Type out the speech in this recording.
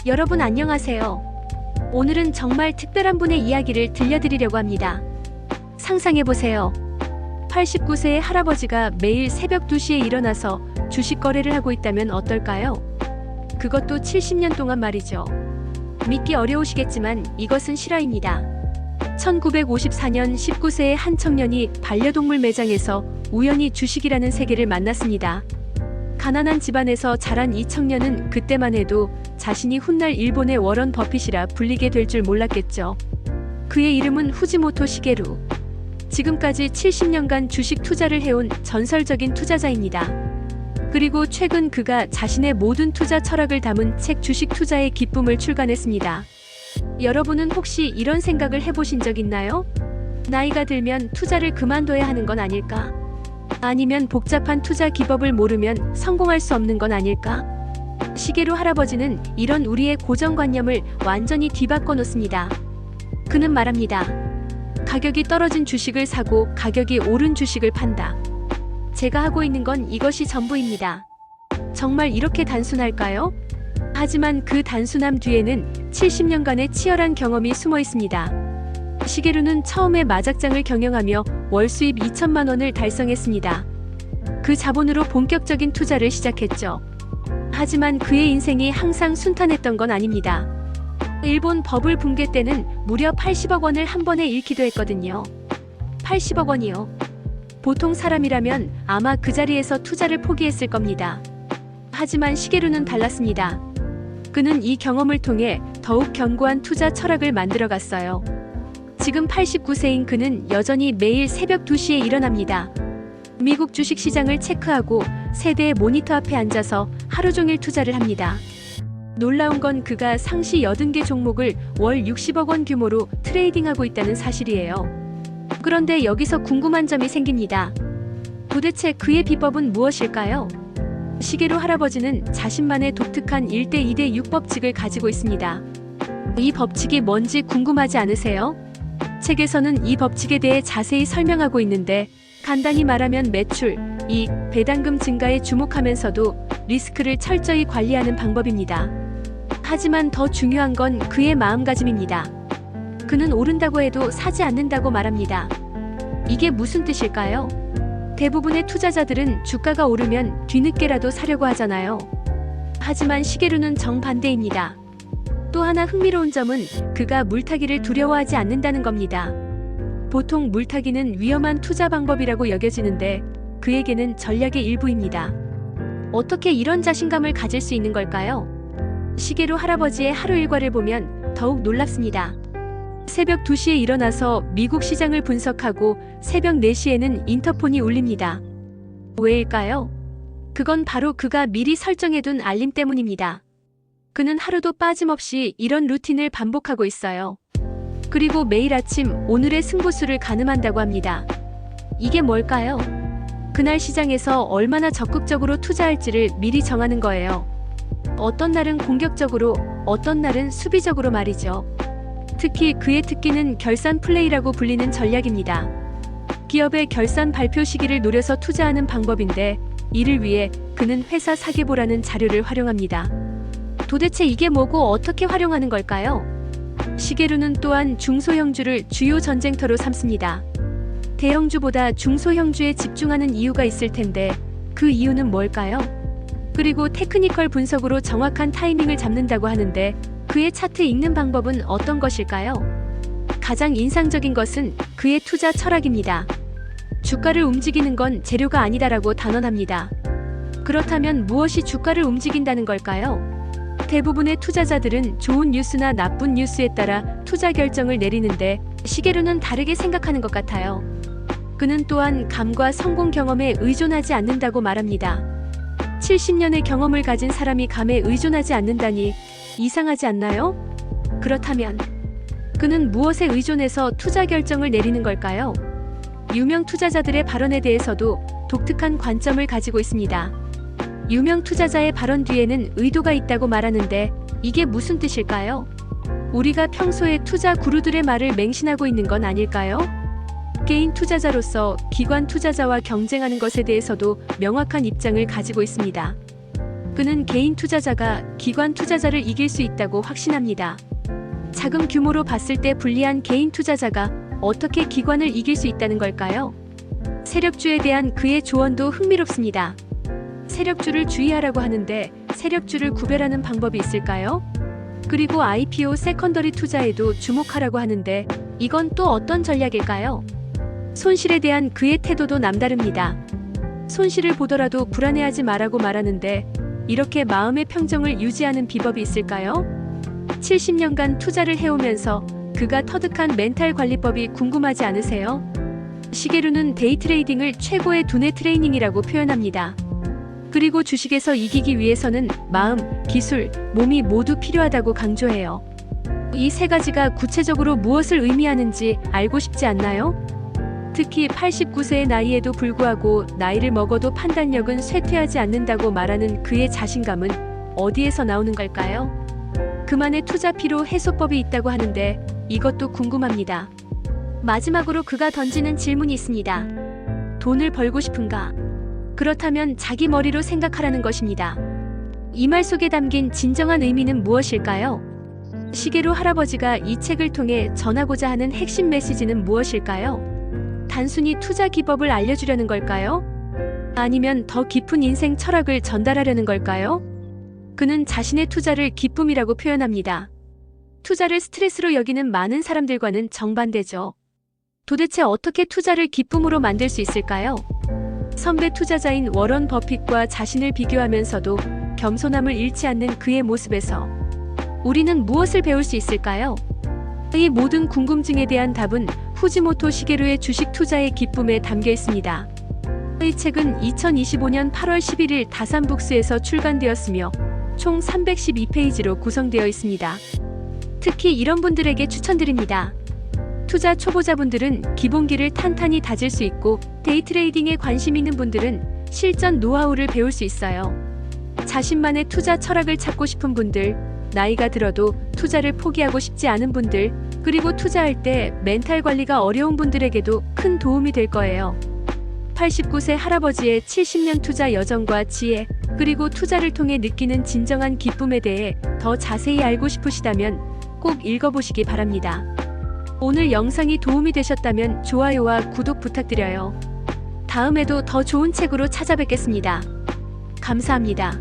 여러분 안녕하세요. 오늘은 정말 특별한 분의 이야기를 들려드리려고 합니다. 상상해보세요. 89세의 할아버지가 매일 새벽 2시에 일어나서 주식 거래를 하고 있다면 어떨까요? 그것도 70년 동안 말이죠. 믿기 어려우시겠지만 이것은 실화입니다. 1954년 19세의 한 청년이 반려동물 매장에서 우연히 주식이라는 세계를 만났습니다. 가난한 집안에서 자란 이 청년은 그때만 해도 자신이 훗날 일본의 워런 버핏이라 불리게 될 줄 몰랐겠죠. 그의 이름은 후지모토 시게루. 지금까지 70년간 주식 투자를 해온 전설적인 투자자입니다. 그리고 최근 그가 자신의 모든 투자 철학을 담은 책 주식 투자의 기쁨을 출간했습니다. 여러분은 혹시 이런 생각을 해보신 적 있나요? 나이가 들면 투자를 그만둬야 하는 건 아닐까? 아니면 복잡한 투자 기법을 모르면 성공할 수 없는 건 아닐까? 시게루 할아버지는 이런 우리의 고정관념을 완전히 뒤바꿔 놓습니다. 그는 말합니다. 가격이 떨어진 주식을 사고 가격이 오른 주식을 판다. 제가 하고 있는 건 이것이 전부입니다. 정말 이렇게 단순할까요? 하지만 그 단순함 뒤에는 70년간의 치열한 경험이 숨어 있습니다. 시게루는 처음에 마작장을 경영하며 월 수입 2천만 원을 달성했습니다. 그 자본으로 본격적인 투자를 시작했죠. 하지만 그의 인생이 항상 순탄했던 건 아닙니다. 일본 버블 붕괴 때는 무려 80억 원을 한 번에 잃기도 했거든요. 80억 원이요. 보통 사람이라면 아마 그 자리에서 투자를 포기했을 겁니다. 하지만 시게루는 달랐습니다. 그는 이 경험을 통해 더욱 견고한 투자 철학을 만들어갔어요. 지금 89세인 그는 여전히 매일 새벽 2시에 일어납니다. 미국 주식시장을 체크하고 세대의 모니터 앞에 앉아서 하루 종일 투자를 합니다. 놀라운 건 그가 상시 80개 종목을 월 60억 원 규모로 트레이딩하고 있다는 사실이에요. 그런데 여기서 궁금한 점이 생깁니다. 도대체 그의 비법은 무엇일까요? 시게루 할아버지는 자신만의 독특한 1대2대6 법칙을 가지고 있습니다. 이 법칙이 뭔지 궁금하지 않으세요? 책에서는 이 법칙에 대해 자세히 설명하고 있는데 간단히 말하면 매출, 이익, 배당금 증가에 주목하면서도 리스크를 철저히 관리하는 방법입니다. 하지만 더 중요한 건 그의 마음가짐입니다. 그는 오른다고 해도 사지 않는다고 말합니다. 이게 무슨 뜻일까요? 대부분의 투자자들은 주가가 오르면 뒤늦게라도 사려고 하잖아요. 하지만 시게루는 정반대입니다. 또 하나 흥미로운 점은 그가 물타기를 두려워하지 않는다는 겁니다. 보통 물타기는 위험한 투자 방법이라고 여겨지는데 그에게는 전략의 일부입니다. 어떻게 이런 자신감을 가질 수 있는 걸까요? 시게루 할아버지의 하루 일과를 보면 더욱 놀랍습니다. 새벽 2시에 일어나서 미국 시장을 분석하고 새벽 4시에는 인터폰이 울립니다. 왜일까요? 그건 바로 그가 미리 설정해둔 알림 때문입니다. 그는 하루도 빠짐없이 이런 루틴을 반복하고 있어요. 그리고 매일 아침 오늘의 승부수를 가늠한다고 합니다. 이게 뭘까요? 그날 시장에서 얼마나 적극적으로 투자할지를 미리 정하는 거예요. 어떤 날은 공격적으로, 어떤 날은 수비적으로 말이죠. 특히 그의 특기는 결산 플레이라고 불리는 전략입니다. 기업의 결산 발표 시기를 노려서 투자하는 방법인데 이를 위해 그는 회사 사계보라는 자료를 활용합니다. 도대체 이게 뭐고 어떻게 활용하는 걸까요? 시게루는 또한 중소형주를 주요 전쟁터로 삼습니다. 대형주보다 중소형주에 집중하는 이유가 있을 텐데 그 이유는 뭘까요? 그리고 테크니컬 분석으로 정확한 타이밍을 잡는다고 하는데 그의 차트 읽는 방법은 어떤 것일까요? 가장 인상적인 것은 그의 투자 철학입니다. 주가를 움직이는 건 재료가 아니다라고 단언합니다. 그렇다면 무엇이 주가를 움직인다는 걸까요? 대부분의 투자자들은 좋은 뉴스나 나쁜 뉴스에 따라 투자 결정을 내리는데 시게루는 다르게 생각하는 것 같아요. 그는 또한 감과 성공 경험에 의존하지 않는다고 말합니다. 70년의 경험을 가진 사람이 감에 의존하지 않는다니 이상하지 않나요? 그렇다면 그는 무엇에 의존해서 투자 결정을 내리는 걸까요? 유명 투자자들의 발언에 대해서도 독특한 관점을 가지고 있습니다. 유명 투자자의 발언 뒤에는 의도가 있다고 말하는데 이게 무슨 뜻일까요? 우리가 평소에 투자 구루들의 말을 맹신하고 있는 건 아닐까요? 개인 투자자로서 기관 투자자와 경쟁하는 것에 대해서도 명확한 입장을 가지고 있습니다. 그는 개인 투자자가 기관 투자자를 이길 수 있다고 확신합니다. 자금 규모로 봤을 때 불리한 개인 투자자가 어떻게 기관을 이길 수 있다는 걸까요? 세력주에 대한 그의 조언도 흥미롭습니다. 세력주를 주의하라고 하는데 세력주를 구별하는 방법이 있을까요? 그리고 IPO 세컨더리 투자에도 주목하라고 하는데 이건 또 어떤 전략일까요? 손실에 대한 그의 태도도 남다릅니다. 손실을 보더라도 불안해하지 말라고 말하는데 이렇게 마음의 평정을 유지하는 비법이 있을까요? 70년간 투자를 해오면서 그가 터득한 멘탈 관리법이 궁금하지 않으세요? 시게루는 데이 트레이딩을 최고의 두뇌 트레이닝이라고 표현합니다. 그리고 주식에서 이기기 위해서는 마음, 기술, 몸이 모두 필요하다고 강조해요. 이 세 가지가 구체적으로 무엇을 의미하는지 알고 싶지 않나요? 특히 89세의 나이에도 불구하고 나이를 먹어도 판단력은 쇠퇴하지 않는다고 말하는 그의 자신감은 어디에서 나오는 걸까요? 그만의 투자 피로 해소법이 있다고 하는데 이것도 궁금합니다. 마지막으로 그가 던지는 질문이 있습니다. 돈을 벌고 싶은가? 그렇다면 자기 머리로 생각하라는 것입니다. 이 말 속에 담긴 진정한 의미는 무엇일까요? 시게루 할아버지가 이 책을 통해 전하고자 하는 핵심 메시지는 무엇일까요? 단순히 투자 기법을 알려주려는 걸까요? 아니면 더 깊은 인생 철학을 전달하려는 걸까요? 그는 자신의 투자를 기쁨이라고 표현합니다. 투자를 스트레스로 여기는 많은 사람들과는 정반대죠. 도대체 어떻게 투자를 기쁨으로 만들 수 있을까요? 선배 투자자인 워런 버핏과 자신을 비교하면서도 겸손함을 잃지 않는 그의 모습에서 우리는 무엇을 배울 수 있을까요? 이 모든 궁금증에 대한 답은 후지모토 시게루의 주식 투자의 기쁨에 담겨 있습니다. 이 책은 2025년 8월 11일 다산북스에서 출간되었으며 총 312페이지로 구성되어 있습니다. 특히 이런 분들에게 추천드립니다. 투자 초보자분들은 기본기를 탄탄히 다질 수 있고 데이 트레이딩에 관심 있는 분들은 실전 노하우를 배울 수 있어요. 자신만의 투자 철학을 찾고 싶은 분들, 나이가 들어도 투자를 포기하고 싶지 않은 분들, 그리고 투자할 때 멘탈 관리가 어려운 분들에게도 큰 도움이 될 거예요. 89세 할아버지의 70년 투자 여정과 지혜, 그리고 투자를 통해 느끼는 진정한 기쁨에 대해 더 자세히 알고 싶으시다면 꼭 읽어보시기 바랍니다. 오늘 영상이 도움이 되셨다면 좋아요와 구독 부탁드려요. 다음에도 더 좋은 책으로 찾아뵙겠습니다. 감사합니다.